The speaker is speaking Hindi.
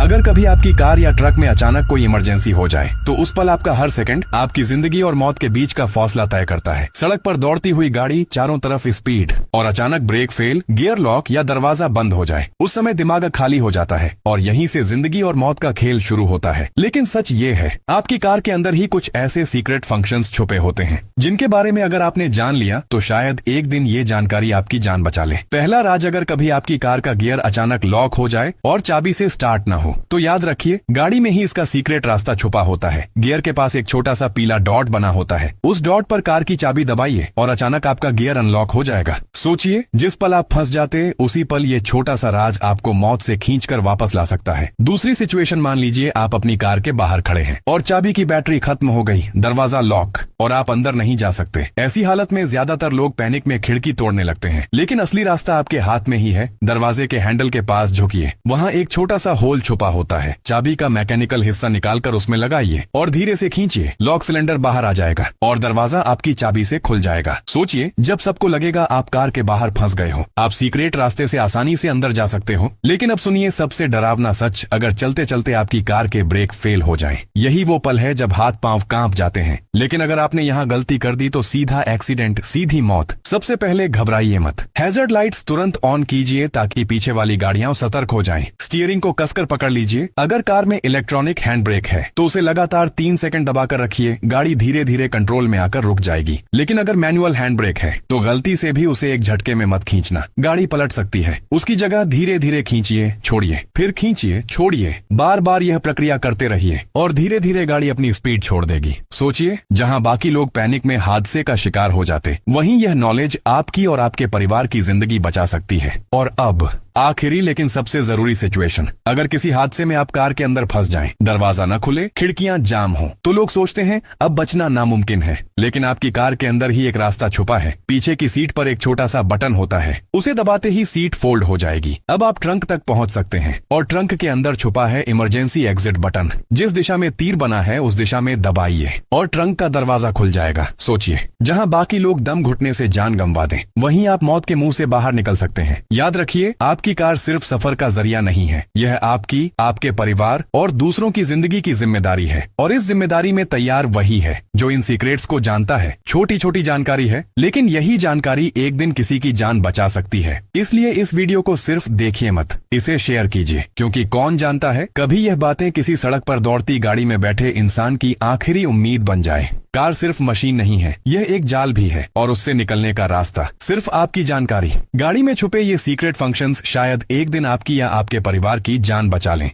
अगर कभी आपकी कार या ट्रक में अचानक कोई इमरजेंसी हो जाए तो उस पल आपका हर सेकंड आपकी जिंदगी और मौत के बीच का फासला तय करता है। सड़क पर दौड़ती हुई गाड़ी, चारों तरफ स्पीड और अचानक ब्रेक फेल, गियर लॉक या दरवाजा बंद हो जाए, उस समय दिमाग खाली हो जाता है और यहीं से जिंदगी और मौत का खेल शुरू होता है। लेकिन सच ये है, आपकी कार के अंदर ही कुछ ऐसे सीक्रेट फंक्शंस छुपे होते हैं जिनके बारे में अगर आपने जान लिया तो शायद एक दिन ये जानकारी आपकी जान बचा ले। पहला राज, अगर कभी आपकी कार का गियर अचानक लॉक हो जाए और चाबी से स्टार्ट ना हो तो याद रखिए, गाड़ी में ही इसका सीक्रेट रास्ता छुपा होता है। गियर के पास एक छोटा सा पीला डॉट बना होता है, उस डॉट पर कार की चाबी दबाइए और अचानक आपका गियर अनलॉक हो जाएगा। सोचिए, जिस पल आप फंस जाते उसी पल ये छोटा सा राज आपको मौत से खींचकर वापस ला सकता है। दूसरी सिचुएशन, मान लीजिए आप अपनी कार के बाहर खड़े हैं और चाबी की बैटरी खत्म हो गई, दरवाजा लॉक और आप अंदर नहीं जा सकते। ऐसी हालत में ज्यादातर लोग पैनिक में खिड़की तोड़ने लगते हैं, लेकिन असली रास्ता आपके हाथ में ही है। दरवाजे के हैंडल के पास झुकिए, वहाँ एक छोटा सा होल छुपा होता है। चाबी का मैकेनिकल हिस्सा निकालकर उसमें लगाइए और धीरे से खींचिए, लॉक सिलेंडर बाहर आ जाएगा और दरवाजा आपकी चाबी से खुल जाएगा। सोचिए, जब सबको लगेगा आप कार के बाहर फंस गए हो, आप सीक्रेट रास्ते से आसानी से अंदर जा सकते हो। लेकिन अब सुनिए सबसे डरावना सच, अगर चलते चलते आपकी कार के ब्रेक फेल हो जाएं, यही वो पल है जब हाथ पांव कांप जाते हैं। लेकिन अगर आपने यहाँ गलती कर दी तो सीधा एक्सीडेंट, सीधी मौत। सबसे पहले घबराइए मत, हैजर्ड लाइट्स तुरंत ऑन कीजिए ताकि पीछे वाली गाड़ियां सतर्क हो जाएं। स्टीयरिंग को कसकर पकड़ लीजिए। अगर कार में इलेक्ट्रॉनिक हैंड ब्रेक है तो उसे लगातार 3 सेकंड दबाकर रखिए, गाड़ी धीरे धीरे कंट्रोल में आकर रुक जाएगी। लेकिन अगर मैनुअल हैंड ब्रेक है तो गलती से भी उसे एक झटके में मत खींचना, गाड़ी पलट सकती है। उसकी जगह धीरे धीरे खींचिए, छोड़िए, फिर खींचिए, छोड़िए, बार बार यह प्रक्रिया करते रहिए और धीरे धीरे गाड़ी अपनी स्पीड छोड़ देगी। सोचिए, जहां बाकी लोग पैनिक में हादसे का शिकार हो जाते, वहीं यह नॉलेज आपकी और आपके परिवार की जिंदगी बचा सकती है। और अब आखिरी लेकिन सबसे जरूरी सिचुएशन, अगर किसी हादसे में आप कार के अंदर फंस जाएं, दरवाजा न खुले, खिड़कियां जाम हो, तो लोग सोचते हैं अब बचना नामुमकिन है। लेकिन आपकी कार के अंदर ही एक रास्ता छुपा है। पीछे की सीट पर एक छोटा सा बटन होता है, उसे दबाते ही सीट फोल्ड हो जाएगी। अब आप ट्रंक तक पहुंच सकते हैं और ट्रंक के अंदर छुपा है इमरजेंसी एग्जिट बटन। जिस दिशा में तीर बना है उस दिशा में दबाइए और ट्रंक का दरवाजा खुल जाएगा। सोचिए, जहां बाकी लोग दम घुटने से जान गंवा दें, वहीं आप मौत के मुंह से बाहर निकल सकते हैं। याद रखिए, आपकी कार सिर्फ सफर का जरिया नहीं है, यह आपकी, आपके परिवार और दूसरों की जिंदगी की जिम्मेदारी है। और इस जिम्मेदारी में तैयार वही है जो इन सीक्रेट्स को जानता है। छोटी छोटी जानकारी है, लेकिन यही जानकारी एक दिन किसी की जान बचा सकती है। इसलिए इस वीडियो को सिर्फ देखिए मत, इसे शेयर कीजिए, क्योंकि कौन जानता है कभी यह बातें किसी सड़क पर दौड़ती गाड़ी में बैठे इंसान की आखिरी उम्मीद बन जाए। कार सिर्फ मशीन नहीं है, यह एक जाल भी है और उससे निकलने का रास्ता सिर्फ आपकी जानकारी। गाड़ी में छुपे ये सीक्रेट फंक्शंस शायद एक दिन आपकी या आपके परिवार की जान बचा लें।